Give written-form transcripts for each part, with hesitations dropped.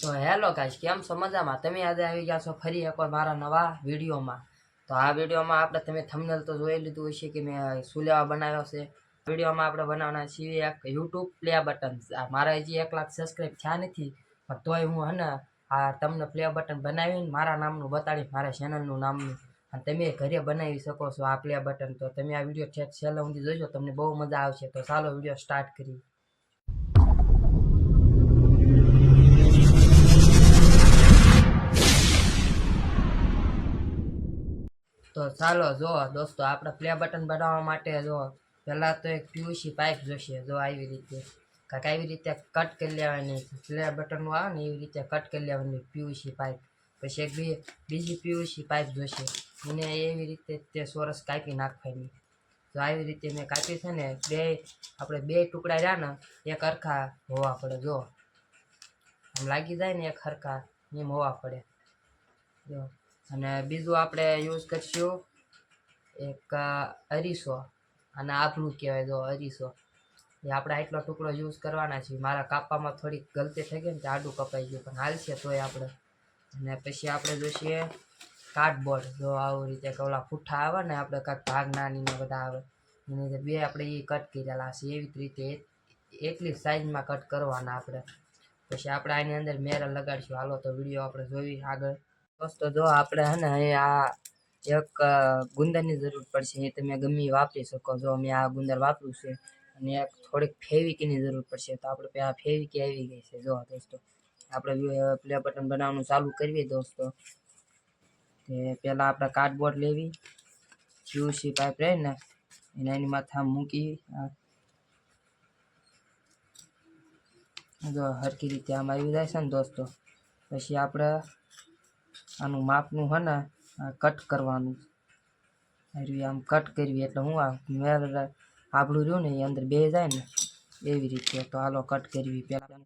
તો hello guys, કેમ છો? મજામાં? તમે આજે આવી ગયા છો ફરી એકવાર મારા નવા વિડીયોમાં. તો આ વિડીયોમાં આપણે તમે થંબનેલ તો જોઈ લીધું હશે કે મેં શું લેવા બનાવ્યો છે. વિડીયોમાં આપણે બનાવવાના છીએ એક યુટ્યુબ પ્લે બટન. મારા હજી 1 લાખ સબસ્ક્રાઈબ થયા નથી, પણ તોય હું આ તમને પ્લે બટન બનાવીને મારા નામનું બતાડી, મારા ચેનલનું નામનું, અને તમે ઘરે બનાવી શકો છો આ પ્લે બટન. તો તમે આ વિડીયો છેલ્લે સુધી જોજો, તમને બહુ મજા આવશે. તો ચાલો વિડીયો સ્ટાર્ટ કરીએ. તો ચાલો જો દોસ્તો, આપણે પ્લે બટન બનાવવા માટે જો પહેલાં તો એક પીયુસી પાઇપ જોશે. જો આવી રીતે કાંઈક આવી રીતે કટ કરી લેવાની, પ્લે બટનનું આવે ને એવી રીતે કટ કરી લેવાની પીયુસી પાઇપ. પછી એક બીજી પીયુસી પાઇપ જોશે, એને એવી રીતે તે ચોરસ કાપી નાખવાની. તો આવી રીતે મેં કાપી છે ને, આપણે બે ટુકડા રહ્યા ને એક હરખા હોવા પડે. જો આમ લાગી જાય ને એક હરખા એમ હોવા પડે. જો અને બીજું આપણે યુઝ કરશું એક અરીસો, અને આભલું કહેવાય. જો અરીસો એ આપણે આટલો ટુકડો યુઝ કરવાના છીએ. મારા કાપવામાં થોડીક ગલતી થઈ ગઈ ને, આડું કપાઈ ગયું, પણ હાલશે તોય આપણે. અને પછી આપણે જોઈશે કાર્ડબોર્ડ. જો આવી રીતે ઓલા પૂઠા આવે ને, આપણે કાંઈક ભાગ નાનીને બધા આવે, એની અંદર બે આપણે એ કટ કરેલા છે. એવી જ રીતે એટલી સાઈઝમાં કટ કરવાના આપણે. પછી આપણે આની અંદર મેરર લગાડીશું. હાલો તો વિડીયો આપણે જોઈ આગળ. દોસ્તો જો આપણે આ એક ગુંદરની જરૂર પડશે. એ તમે ગમે વાપરી શકો. જો મેં આ ગુંદર વાપર્યું છે. અને એક થોડીક ફેવિકીની જરૂર પડશે. તો આપણે આ ફેવિકી આવી ગઈ છે. જો દોસ્તો, આપણે પ્લે બટન બનાવવાનું ચાલુ કરીએ દોસ્તો. તે પહેલાં આપણે કાર્ડબોર્ડ લેવી, પીયુસી પાઇપ રહે ને એની માથે આમ મૂકી, જો હરખી રીતે આમ આવી જાય છે ને દોસ્તો. પછી આપણે આનું માપનું કટ કરવાનું. આમ કટ કરવી એટલે હું મેર આબળું રહ્યું ને એ અંદર બે જાય ને એવી રીતે. તો હાલો કટ કરવી પહેલાં.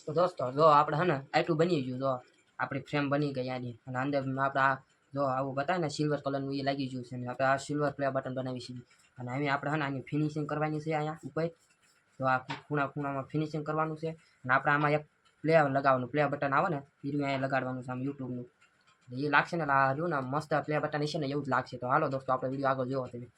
તો દોસ્તો જો આપણે હે ને આટલું બની ગયું, જો આપણી ફ્રેમ બની ગઈ આની, અને અંદર આપણે આ જો આવું બતાવે ને સિલ્વર કલરનું એ લાગી ગયું છે, ને આપણે આ સિલ્વર પ્લે બટન બનાવીશું. અને અહીં આપણે હે ને આની ફિનિશિંગ કરવાની છે અહીંયા ઉપર. તો આ ખૂણામાં ફિનિશિંગ કરવાનું છે. અને આપણે આમાં એક પ્લે લગાવવાનું, પ્લે બટન આવે ને એ અહીંયા લગાડવાનું છે આમ યુટ્યુબનું. એ લાગશે ને આ રહ્યું ને મસ્ત પ્લે બટન છે ને એવું જ લાગશે. તો હાલો દોસ્તો આપણે વિડીયો આગળ જોવો તમે.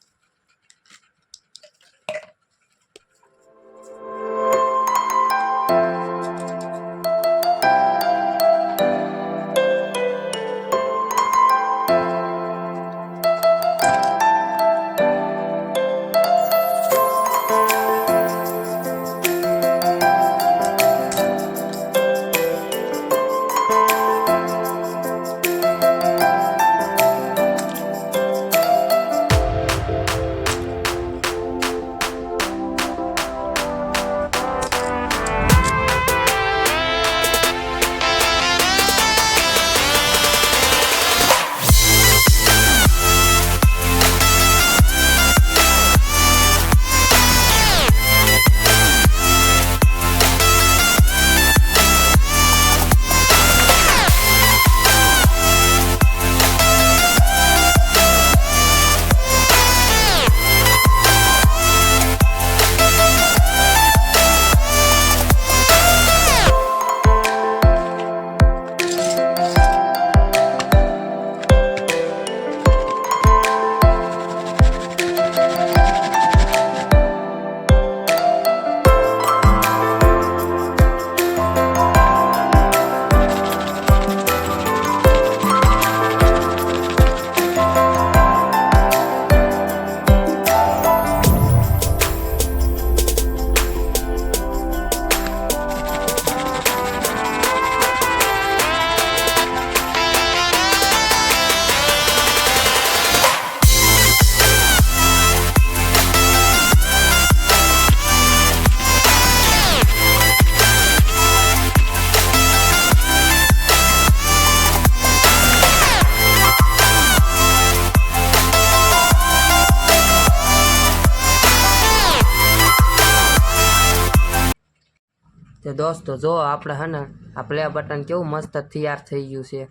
તો દોસ્તો જો આપણે હે ને આ પ્લે બટન કેવું મસ્ત તૈયાર થઈ ગયું છે.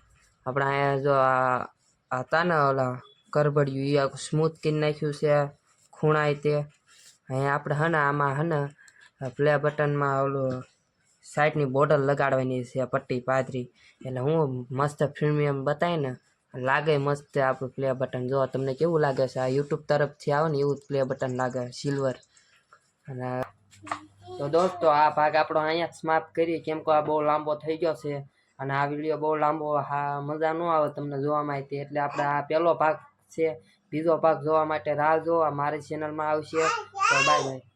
આપણે અહીંયા જો આ હતા ને ઓલા કરબડિયું એ સ્મૂથ કરી નાખ્યું છે ખૂણાય તે. અહીંયા આપણે હે ને આમાં હે ને પ્લે બટનમાં ઓલું સાઈડની બોર્ડર લગાડવાની છે પટ્ટી પાથરી, એટલે હું મસ્ત પ્રીમિયમ બતાય ને લાગે મસ્ત આપણું પ્લે બટન. જો તમને કેવું લાગે છે? આ યુટ્યુબ તરફથી આવે ને એવું જ પ્લે બટન લાગે સિલ્વર. અને તો દોસ્તો આ ભાગ આપણો અહીંયા સમાપ્ત કરીએ, કેમ કે આ બહુ લાંબો થઈ ગયો છે અને આ વિડીયો બહુ લાંબો મજા ન આવે તમને જોવામાં આવી, એટલે આપણે આ પહેલો ભાગ છે. બીજો ભાગ જોવા માટે રાહ જોવા મારી ચેનલમાં આવશે. તો બાય બાય.